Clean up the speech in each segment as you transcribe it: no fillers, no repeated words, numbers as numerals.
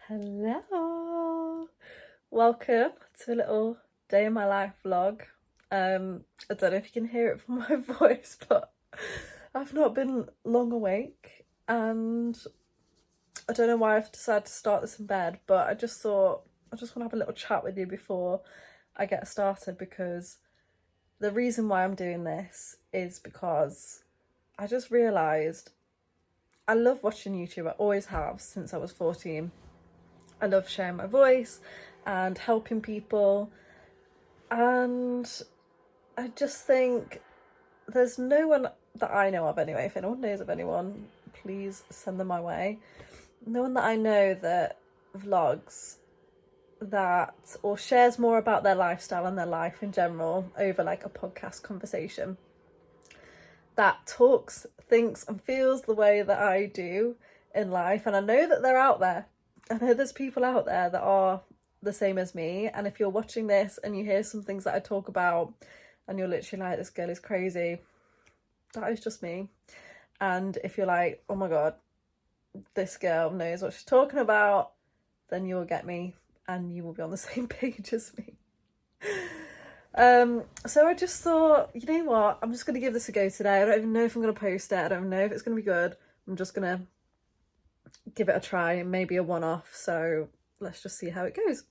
Hello, welcome to a little day in my life vlog. I don't know if you can hear it from my voice, but I've not been long awake and I don't know why I've decided to start this in bed, but I just thought I just want to have a little chat with you before I get started, because the reason why I'm doing this is because I just realised I love watching YouTube. I always have since I was 14. I love sharing my voice and helping people, and I just think there's no one that I know of anyway. If anyone knows of anyone, please send them my way. No one that I know that vlogs that or shares more about their lifestyle and their life in general over like a podcast conversation, that talks, thinks and feels the way that I do in life. And I know that they're out there. I know there's people out there that are the same as me, and if you're watching this and you hear some things that I talk about and you're literally like, this girl is crazy, that is just me. And if you're like, oh my god, this girl knows what she's talking about, then you'll get me and you will be on the same page as me. So I just thought, you know what, I'm just going to give this a go today. I don't even know if I'm going to post it. I don't know if it's going to be good. I'm just going to give it a try, maybe a one-off. So let's just see how it goes.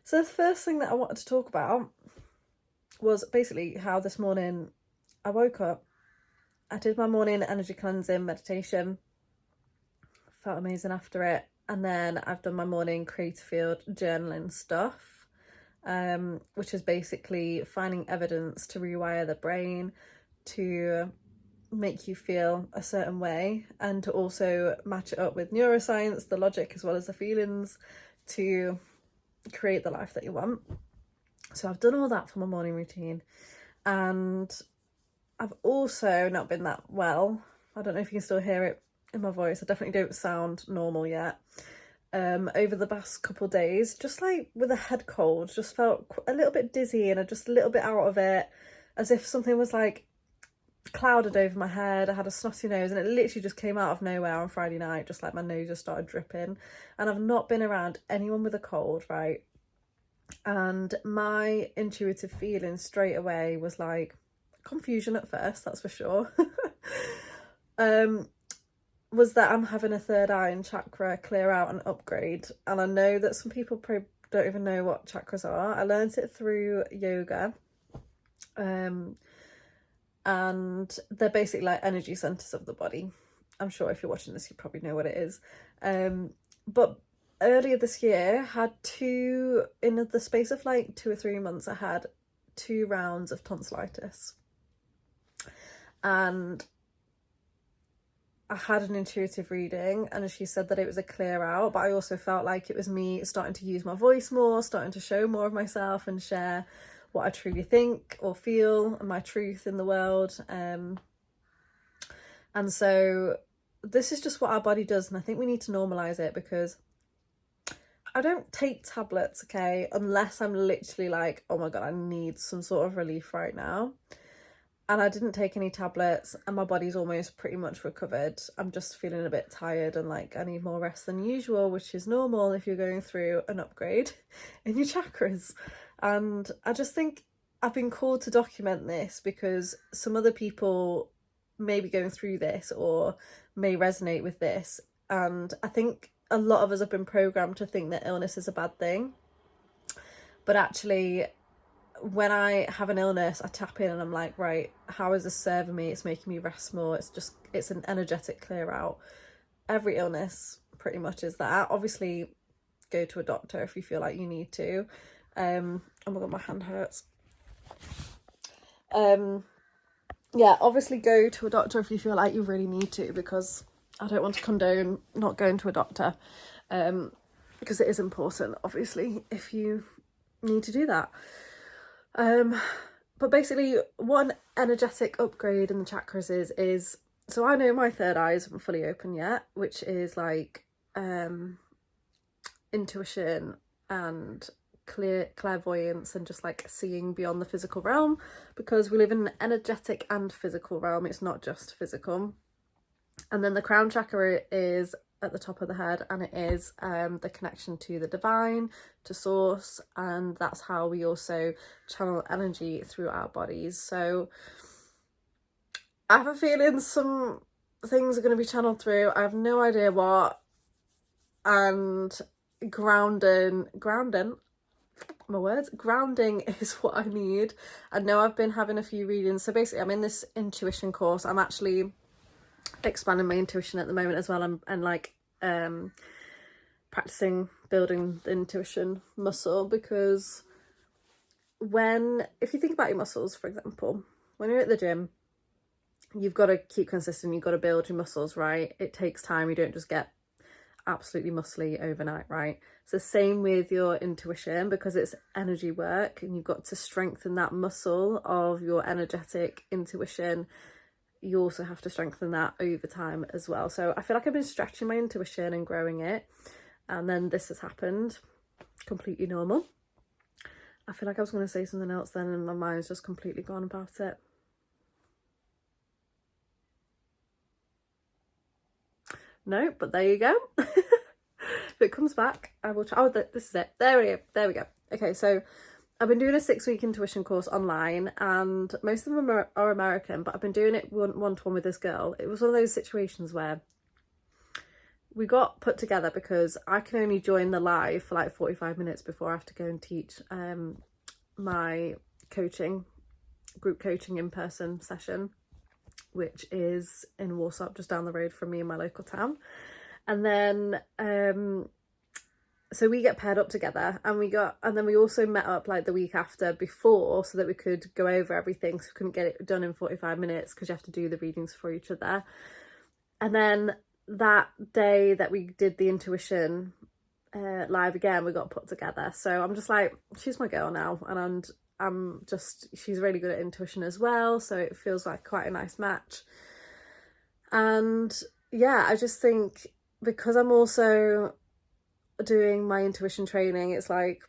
So the first thing that I wanted to talk about was basically how this morning I woke up. I did my morning energy cleansing meditation. Felt amazing after it. And then I've done my morning creative field journaling stuff, which is basically finding evidence to rewire the brain, to make you feel a certain way, and to also match it up with neuroscience, the logic as well as the feelings, to create the life that you want. So I've done all that for my morning routine, and I've also not been that well. I don't know if you can still hear it in my voice. I definitely don't sound normal yet. Over the past couple of days, just like with a head cold, just felt a little bit dizzy and just a little bit out of it, as if something was like clouded over my head. I had a snotty nose and it literally just came out of nowhere on Friday night, just like my nose just started dripping. And I've not been around anyone with a cold, right? And my intuitive feeling straight away was like confusion at first, that's for sure. Was that I'm having a third eye and chakra clear out and upgrade. And I know that some people probably don't even know what chakras are. I learned it through yoga. And they're basically like energy centers of the body. I'm sure if you're watching this, you probably know what it is. But earlier this year, in the space of like 2 or 3 months, I had 2 rounds of tonsillitis. And I had an intuitive reading, and she said that it was a clear out, but I also felt like it was me starting to use my voice more, starting to show more of myself and share what I truly think or feel and my truth in the world. And so this is just what our body does, and I think we need to normalize it, because I don't take tablets, okay, unless I'm literally like, oh my god, I need some sort of relief right now. And I didn't take any tablets, and my body's almost pretty much recovered. I'm just feeling a bit tired and like I need more rest than usual, which is normal if you're going through an upgrade in your chakras. And I just think I've been called to document this because some other people may be going through this or may resonate with this. And I think a lot of us have been programmed to think that illness is a bad thing. But actually, when I have an illness, I tap in and I'm like, right, how is this serving me? It's making me rest more. It's an energetic clear out. Every illness pretty much is that. Obviously, go to a doctor if you feel like you need to. Oh my god, my hand hurts. Yeah, obviously go to a doctor if you feel like you really need to, because I don't want to condone not going to a doctor, because it is important, obviously, if you need to do that. But basically, one energetic upgrade in the chakras is so I know my third eye isn't fully open yet, which is like intuition and clairvoyance and just like seeing beyond the physical realm, because we live in an energetic and physical realm. It's not just physical. And then the crown chakra is at the top of the head, and it is the connection to the divine, to source, and that's how we also channel energy through our bodies. So I have a feeling some things are going to be channeled through. I have no idea what. And grounding is what I need. I know I've been having a few readings. So basically I'm in this intuition course. I'm actually expanding my intuition at the moment as well, and like practicing building the intuition muscle, because if you think about your muscles, for example, when you're at the gym, you've got to keep consistent, you've got to build your muscles, right? It takes time. You don't just get absolutely muscly overnight, right? So same with your intuition, because it's energy work and you've got to strengthen that muscle of your energetic intuition. You also have to strengthen that over time as well. So I feel like I've been stretching my intuition and growing it, and then this has happened. Completely normal. I feel like I was going to say something else then and my mind's just completely gone about it. No, but there you go. If it comes back, I will try. Oh, this is it. There we go. Okay, so I've been doing a 6-week intuition course online, and most of them are American, but I've been doing it one-to-one with this girl. It was one of those situations where we got put together because I can only join the live for like 45 minutes before I have to go and teach my group coaching in-person session, which is in Warsaw, just down the road from me in my local town. And then so we get paired up together, and then we also met up like the week after before so that we could go over everything. So we couldn't get it done in 45 minutes because you have to do the readings for each other. And then that day that we did the intuition live again, we got put together. So I'm just like, she's my girl now, and she's really good at intuition as well, so it feels like quite a nice match. And yeah, I just think because I'm also doing my intuition training, it's like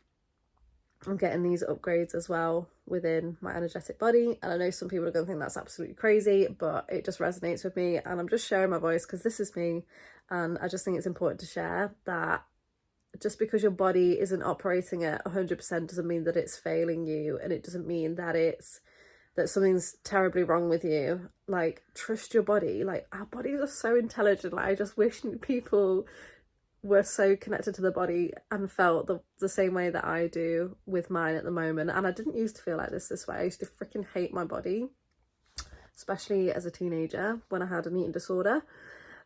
I'm getting these upgrades as well within my energetic body. And I know some people are going to think that's absolutely crazy, but it just resonates with me, and I'm just sharing my voice because this is me. And I just think it's important to share that just because your body isn't operating at 100% doesn't mean that it's failing you, and it doesn't mean that something's terribly wrong with you. Like, trust your body. Like, our bodies are so intelligent. Like, I just wish people were so connected to the body and felt the same way that I do with mine at the moment. And I didn't used to feel like this way. I used to freaking hate my body, especially as a teenager when I had an eating disorder.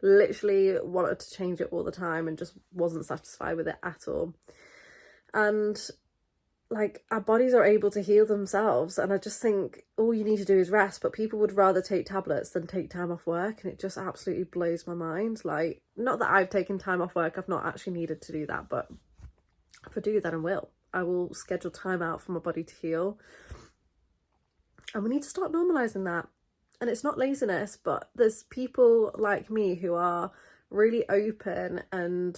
Literally wanted to change it all the time and just wasn't satisfied with it at all. And like, our bodies are able to heal themselves, and I just think all you need to do is rest. But people would rather take tablets than take time off work, and it just absolutely blows my mind. Like, not that I've taken time off work, I've not actually needed to do that, but if I do, then I will schedule time out for my body to heal. And we need to start normalizing that. And it's not laziness, but there's people like me who are really open and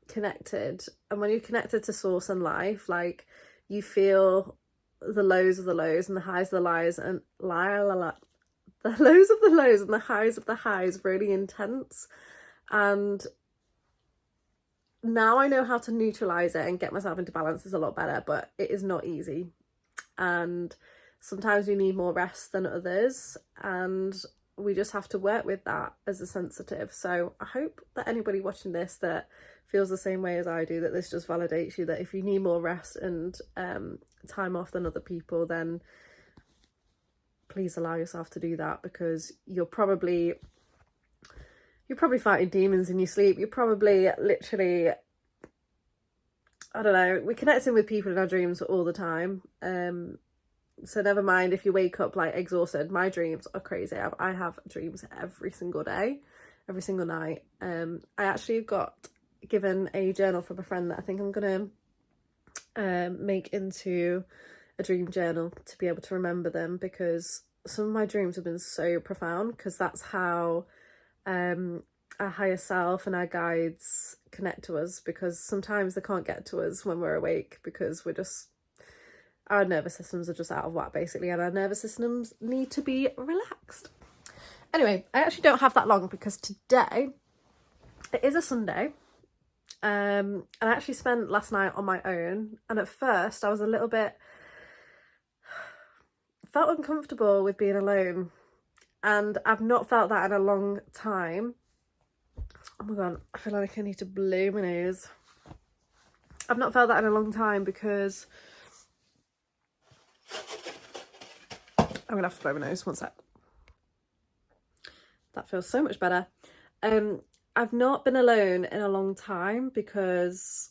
connected. And when you're connected to source and life, like, you feel the lows of the lows and the highs of the lies, and the lows of the lows and the highs of the highs really intense. And now I know how to neutralize it and get myself into balance is a lot better, but it is not easy. And sometimes we need more rest than others, and we just have to work with that as a sensitive. So I hope that anybody watching this that feels the same way as I do, that this just validates you, that if you need more rest and time off than other people, then please allow yourself to do that, because you're probably fighting demons in your sleep. You're probably literally, I don't know, we're connecting with people in our dreams all the time. So never mind if you wake up like exhausted. My dreams are crazy. I have dreams every single day, every single night. I actually got given a journal from a friend that I think I'm gonna make into a dream journal to be able to remember them, because some of my dreams have been so profound, because that's how our higher self and our guides connect to us, because sometimes they can't get to us when we're awake because our nervous systems are just out of whack, basically, and our nervous systems need to be relaxed. Anyway, I actually don't have that long, because today It is a Sunday. And I actually spent last night on my own, and at first I was a little bit felt uncomfortable with being alone, and I've not felt that in a long time. Oh my god, I feel like I need to blow my nose. I've not felt that in a long time because I'm gonna have to blow my nose, one sec. That feels so much better. I've not been alone in a long time because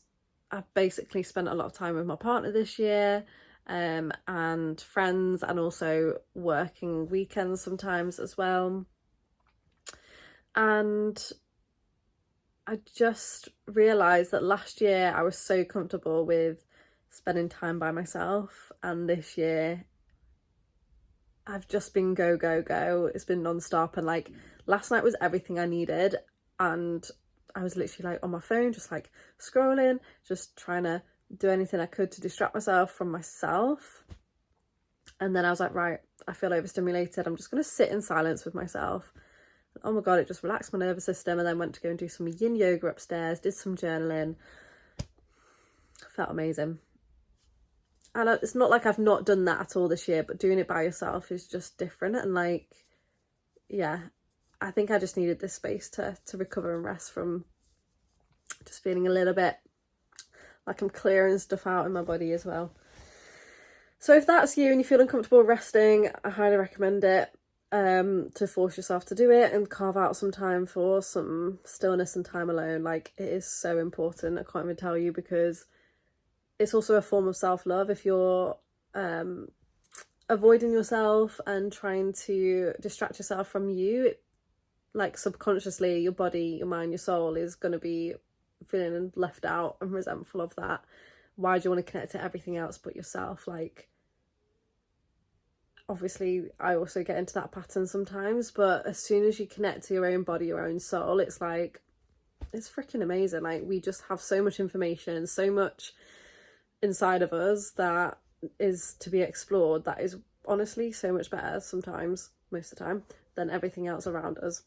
I've basically spent a lot of time with my partner this year, and friends, and also working weekends sometimes as well. And I just realised that last year I was so comfortable with spending time by myself, and this year I've just been go, go, go. It's been non-stop, and like last night was everything I needed, and I was literally like on my phone, just like scrolling, just trying to do anything I could to distract myself from myself. And then I was like, right, I feel overstimulated. I'm just going to sit in silence with myself. Oh my god, it just relaxed my nervous system. And then went to go and do some yin yoga upstairs, did some journaling. Felt amazing. And it's not like I've not done that at all this year, but doing it by yourself is just different. And like, yeah, I think I just needed this space to recover and rest from just feeling a little bit like I'm clearing stuff out in my body as well. So if that's you and you feel uncomfortable resting, I highly recommend it, to force yourself to do it and carve out some time for some stillness and time alone. Like, it is so important. I can't even tell you, because it's also a form of self-love. If you're avoiding yourself and trying to distract yourself from you, like subconsciously your body, your mind, your soul is going to be feeling left out and resentful of that. Why do you want to connect to everything else but yourself? Like, obviously I also get into that pattern sometimes, but as soon as you connect to your own body, your own soul, it's like, it's freaking amazing. Like, we just have so much information, so much inside of us that is to be explored, that is honestly so much better sometimes, most of the time, than everything else around us.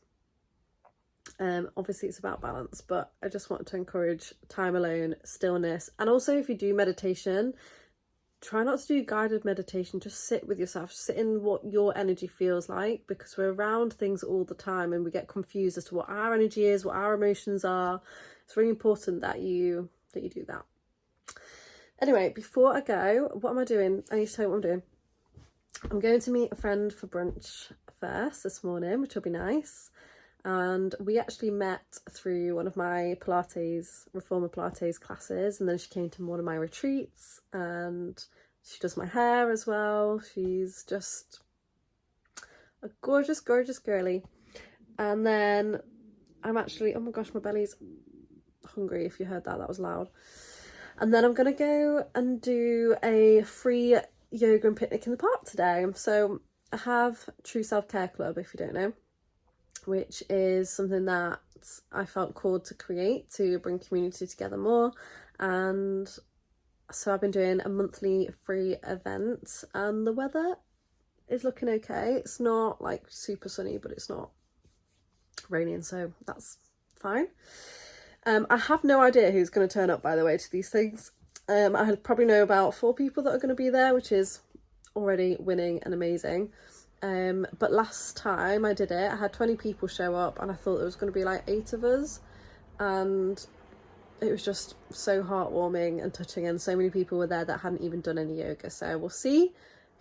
Obviously it's about balance, but I just want to encourage time alone, stillness. And also, if you do meditation, try not to do guided meditation. Just sit with yourself, sit in what your energy feels like, because we're around things all the time and we get confused as to what our energy is, what our emotions are. It's really important that you do that. Anyway, before I go, what am I doing? I need to tell you what I'm doing. I'm going to meet a friend for brunch first this morning, which will be nice. And we actually met through one of my Pilates, Reformer Pilates classes, and then she came to one of my retreats, and she does my hair as well. She's just a gorgeous, gorgeous girly. And then I'm actually, oh my gosh, my belly's hungry. If you heard that, that was loud. And then I'm going to go and do a free yoga and picnic in the park today. So I have True Self Care Club, if you don't know, which is something that I felt called to create to bring community together more. And so I've been doing a monthly free event, and the weather is looking okay. It's not like super sunny, but it's not raining, so that's fine. I have no idea who's going to turn up, by the way, to these things. I probably know about 4 people that are going to be there, which is already winning and amazing. But last time I did it, I had 20 people show up, and I thought there was going to be like 8 of us, and it was just so heartwarming and touching, and so many people were there that hadn't even done any yoga. So we'll see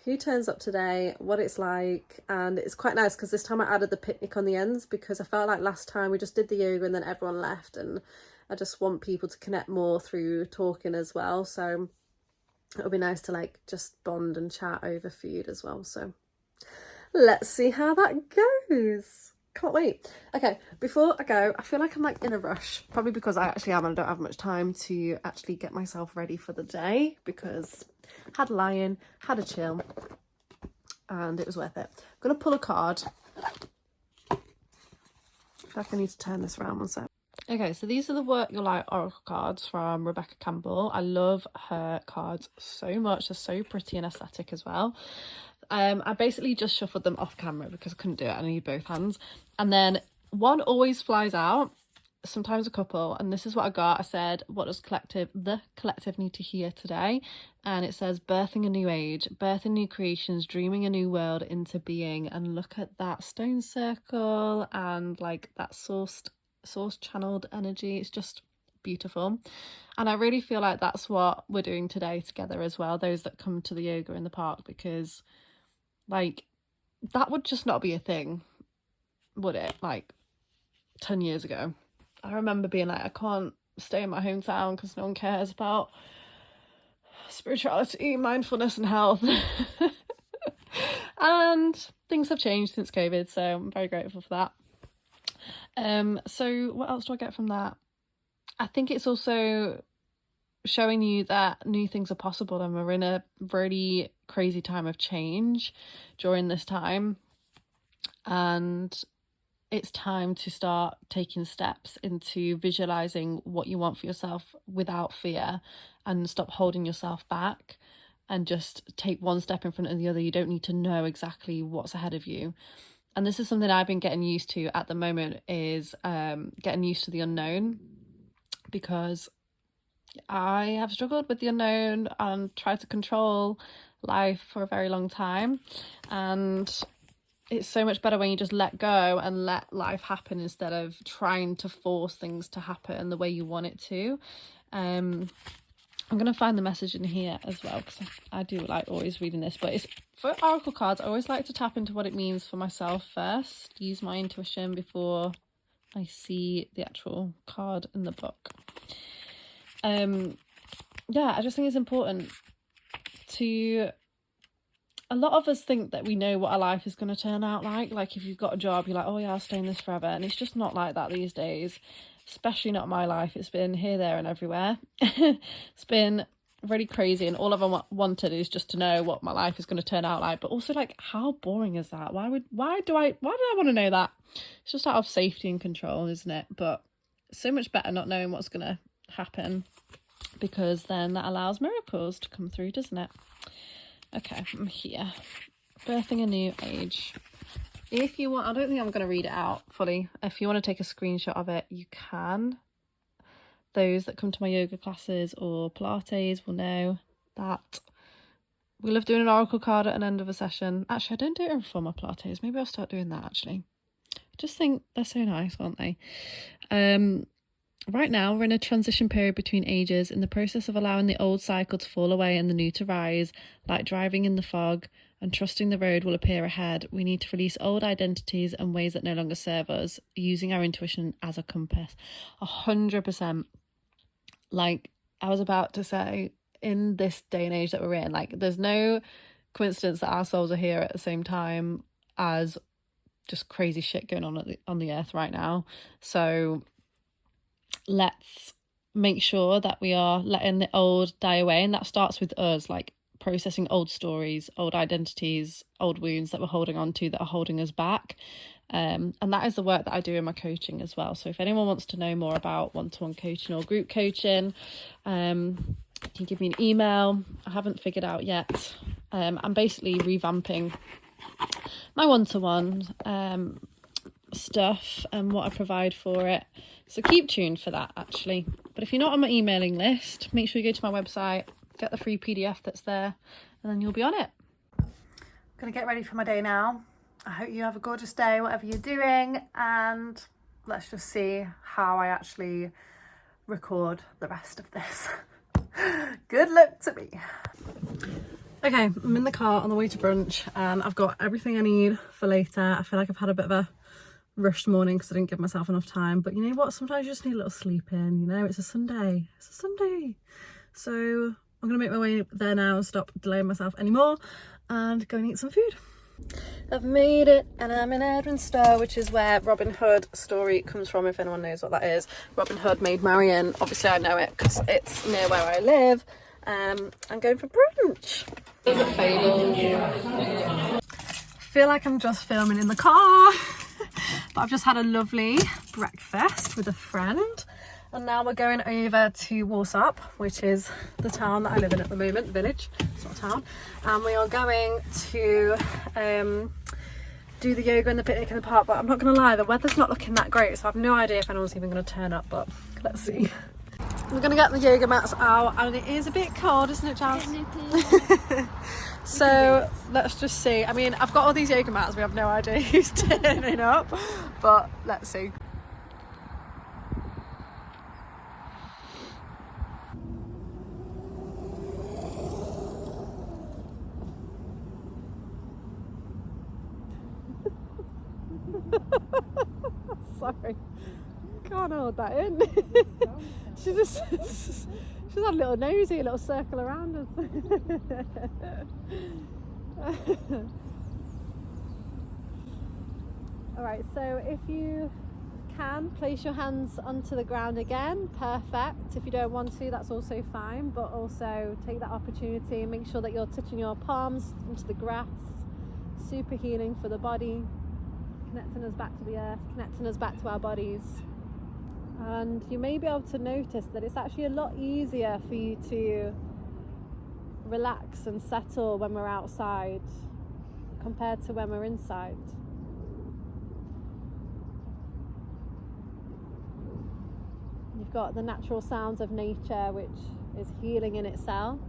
who turns up today, what it's like. And it's quite nice because this time I added the picnic on the ends, because I felt like last time we just did the yoga and then everyone left, and I just want people to connect more through talking as well. So it'll be nice to like just bond and chat over food as well. So let's see how that goes. Can't wait. Okay, before I go, I feel like I'm like in a rush, probably because I actually am and I don't have much time to actually get myself ready for the day, because I had a lie-in, had a chill, and it was worth it. I'm gonna pull a card. I feel like I need to turn this around one sec. Okay, so these are the Work Your Light Oracle cards from Rebecca Campbell. I love her cards so much. They're so pretty and aesthetic as well. I basically just shuffled them off camera because I couldn't do it. I need both hands. And then one always flies out, sometimes a couple, and this is what I got. I said, what does the collective need to hear today? And it says, birthing a new age, birthing new creations, dreaming a new world into being. And look at that stone circle and like that source channeled energy. It's just beautiful. And I really feel like that's what we're doing today together as well, those that come to the yoga in the park, because like that would just not be a thing, would it? Like 10 years ago, I remember being like, I can't stay in my hometown because no one cares about spirituality, mindfulness and health. And things have changed since COVID, so I'm very grateful for that. So what else do I get from that? I think it's also showing you that new things are possible, and we're in a really crazy time of change during this time, and it's time to start taking steps into visualizing what you want for yourself without fear, and stop holding yourself back and just take one step in front of the other. You don't need to know exactly what's ahead of you. And this is something I've been getting used to at the moment, is getting used to the unknown, because I have struggled with the unknown and tried to control life for a very long time. And it's so much better when you just let go and let life happen instead of trying to force things to happen the way you want it to. I'm going to find the message in here as well, because I do like always reading this, but it's for oracle cards. I always like to tap into what it means for myself first, use my intuition before I see the actual card in the book. Yeah, I just think it's important to... A lot of us think that we know what our life is going to turn out like. Like if you've got a job, you're like, oh yeah, I'll stay in this forever. And it's just not like that these days, especially not my life. It's been here, there and everywhere. It's been really crazy, and all I've wanted is just to know what my life is going to turn out like. But also, like, how boring is that? Why do I want to know that? It's just out of safety and control, isn't it? But so much better not knowing what's going to happen, because then that allows miracles to come through, doesn't it? Okay, I'm here. Birthing a new age. If you want, I don't think I'm going to read it out fully. If you want to take a screenshot of it, you can. Those that come to my yoga classes or Pilates will know that we love doing an oracle card at an end of a session. Actually, I don't do it before my Pilates. Maybe I'll start doing that, actually. I just think they're so nice, aren't they? Right now, we're in a transition period between ages, in the process of allowing the old cycle to fall away and the new to rise, like driving in the fog and trusting the road will appear ahead. We need to release old identities and ways that no longer serve us, using our intuition as a compass. 100%. Like I was about to say, in this day and age that we're in, like there's no coincidence that our souls are here at the same time as just crazy shit going on the earth right now. So let's make sure that we are letting the old die away, and that starts with us, like processing old stories, old identities, old wounds that we're holding on to that are holding us back. And that is the work that I do in my coaching as well. So if anyone wants to know more about one-to-one coaching or group coaching, you can give me an email. I haven't figured out yet. I'm basically revamping my one-to-one stuff and what I provide for it. So keep tuned for that, actually. But if you're not on my emailing list, make sure you go to my website, get the free PDF that's there, and then you'll be on it. I'm going to get ready for my day now. I hope you have a gorgeous day, whatever you're doing, and let's just see how I actually record the rest of this. Good luck to me. Okay, I'm in the car on the way to brunch, and I've got everything I need for later. I feel like I've had a bit of a rushed morning because I didn't give myself enough time, but you know what, sometimes you just need a little sleep in, you know, it's a Sunday. So I'm gonna make my way there now and stop delaying myself anymore and go and eat some food. I've made it, and I'm in Edwinstowe, which is where Robin Hood story comes from, if anyone knows what that is. Robin Hood made Marion. Obviously I know it because it's near where I live. I'm going for brunch. I feel like I'm just filming in the car. But I've just had a lovely breakfast with a friend, and now we're going over to Warsop, which is the town that I live in at the moment, village, it's not a town, and we are going to do the yoga and the picnic in the park, but I'm not gonna lie, the weather's not looking that great, so I have no idea if anyone's even gonna turn up, but let's see. We're gonna get the yoga mats out, and it is a bit cold, isn't it, Jazz? So let's just see. I mean, I've got all these yoga mats, we have no idea who's turning up, but let's see. Sorry, can't hold that in. she's had a little nosy, a little circle around us. Alright, so if you can, place your hands onto the ground again, perfect. If you don't want to, that's also fine, but also take that opportunity and make sure that you're touching your palms into the grass. Super healing for the body, connecting us back to the earth, connecting us back to our bodies. And you may be able to notice that it's actually a lot easier for you to relax and settle when we're outside compared to when we're inside. You've got the natural sounds of nature, which is healing in itself.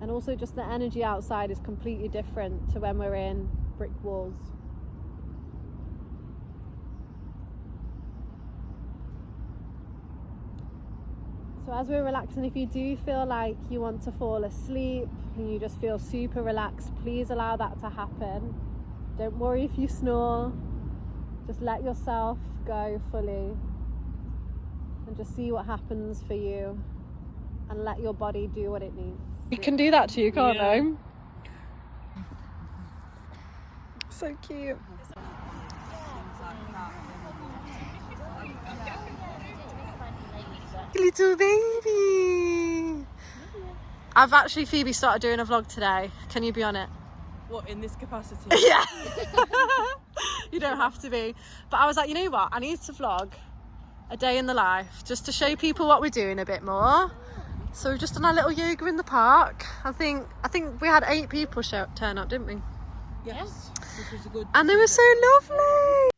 And also just the energy outside is completely different to when we're in brick walls. So as we're relaxing, if you do feel like you want to fall asleep and you just feel super relaxed, please allow that to happen. Don't worry if you snore. Just let yourself go fully and just see what happens for you, and let your body do what it needs. You can do that to you, can't I? So cute. Little baby. I've actually, Phoebe, started doing a vlog today. Can you be on it? What, in this capacity? Yeah. You don't have to be. But I was like, you know what? I need to vlog a day in the life just to show people what we're doing a bit more. So we've just done our little yoga in the park. I think we had 8 people turn up, didn't we? Yes. Which was a good. And they were so lovely.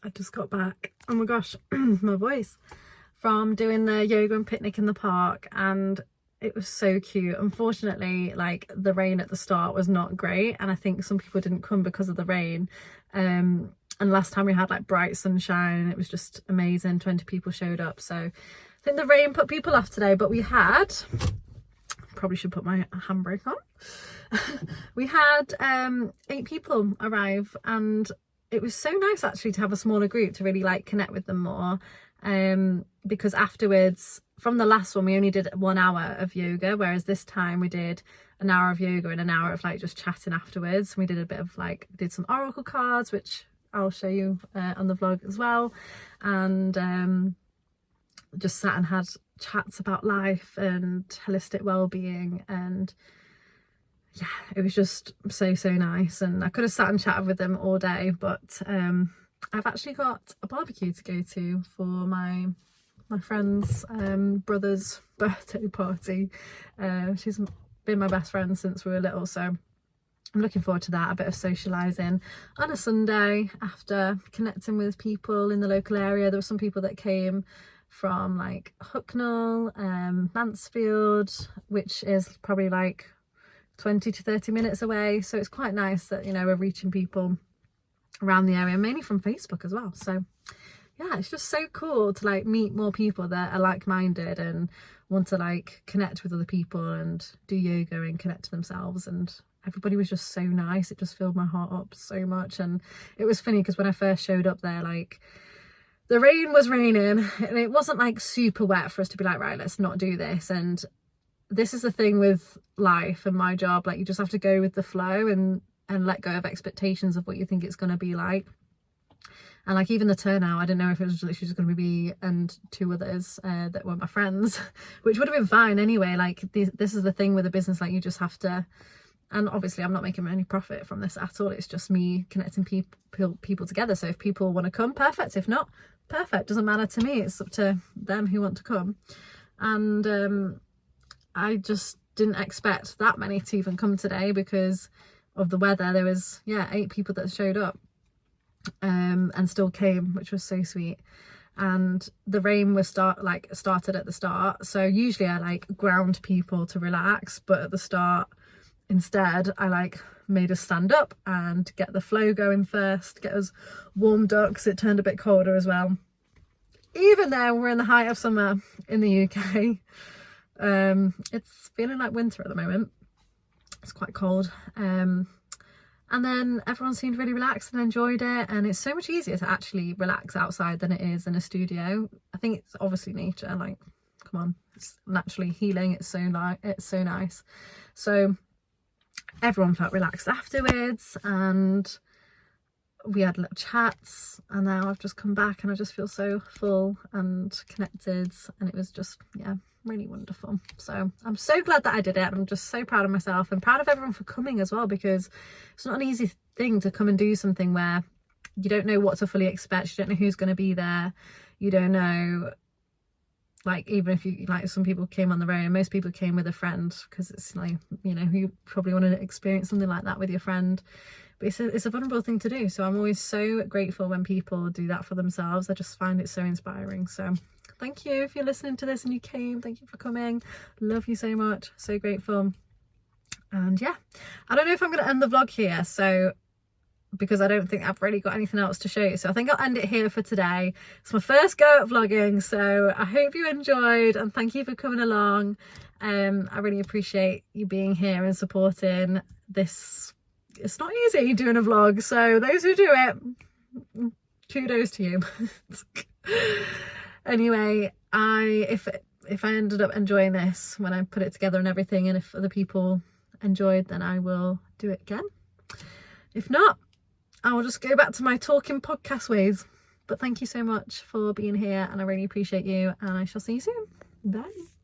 I just got back. Oh my gosh, my voice. From doing the yoga and picnic in the park, and it was so cute. Unfortunately, like, the rain at the start was not great, and I think some people didn't come because of the rain. And last time we had like bright sunshine and it was just amazing. 20 people showed up, so I think the rain put people off today. But we had, probably should put my handbrake on. We had 8 people arrive, and it was so nice actually to have a smaller group to really like connect with them more. Because afterwards, from the last one, we only did 1 hour of yoga, whereas this time we did an hour of yoga and an hour of like just chatting afterwards. We did a bit of like, did some oracle cards, which I'll show you on the vlog as well, and just sat and had chats about life and holistic well-being, and yeah, it was just so nice. And I could have sat and chatted with them all day, but I've actually got a barbecue to go to for my friend's brother's birthday party. She's been my best friend since we were little, so I'm looking forward to that. A bit of socialising on a Sunday after connecting with people in the local area. There were some people that came from like Hucknall, Mansfield, which is probably like 20 to 30 minutes away, so it's quite nice that, you know, we're reaching people around the area, mainly from Facebook as well. So yeah, it's just so cool to like meet more people that are like-minded and want to like connect with other people and do yoga and connect to themselves. And everybody was just so nice. It just filled my heart up so much. And it was funny because when I first showed up there, like, the rain was raining and it wasn't like super wet for us to be like, right, let's not do this. And this is the thing with life and my job, like, you just have to go with the flow and let go of expectations of what you think it's going to be like. And like, even the turnout, I didn't know if it was literally just going to be me and 2 others that were my friends, which would have been fine anyway. Like, this is the thing with a business, like, you just have to, and obviously I'm not making any profit from this at all. It's just me connecting people together. So if people want to come, perfect. If not, perfect. Doesn't matter to me. It's up to them who want to come. And I just didn't expect that many to even come today, because of the weather, there was 8 people that showed up and still came, which was so sweet. And the rain was started at the start, so usually I like ground people to relax, but at the start instead I like made us stand up and get the flow going first, get us warmed up, because it turned a bit colder as well, even though we're in the height of summer in the UK. It's feeling like winter at the moment. It's quite cold. And then everyone seemed really relaxed and enjoyed it, and it's so much easier to actually relax outside than it is in a studio. I think it's obviously nature, like, come on, it's naturally healing, it's so nice. So everyone felt relaxed afterwards, and we had little chats, and now I've just come back and I just feel so full and connected, and it was just, yeah, really wonderful. So I'm so glad that I did it. I'm just so proud of myself and proud of everyone for coming as well, because it's not an easy thing to come and do something where you don't know what to fully expect, you don't know who's going to be there, you don't know, like, even if you, like, some people came on their own, most people came with a friend, because it's like, you know, you probably want to experience something like that with your friend, but it's a vulnerable thing to do. So I'm always so grateful when people do that for themselves. I just find it so inspiring. So thank you if you're listening to this and you came. Thank you for coming. Love you so much. So grateful. And yeah, I don't know if I'm going to end the vlog here, so, because I don't think I've really got anything else to show you. So I think I'll end it here for today. It's my first go at vlogging, so I hope you enjoyed, and thank you for coming along. I really appreciate you being here and supporting this. It's not easy doing a vlog, so those who do it, kudos to you. Anyway, if I ended up enjoying this when I put it together and everything, and if other people enjoyed, then I will do it again. If not, I will just go back to my talking podcast ways. But thank you so much for being here, and I really appreciate you, and I shall see you soon. Bye.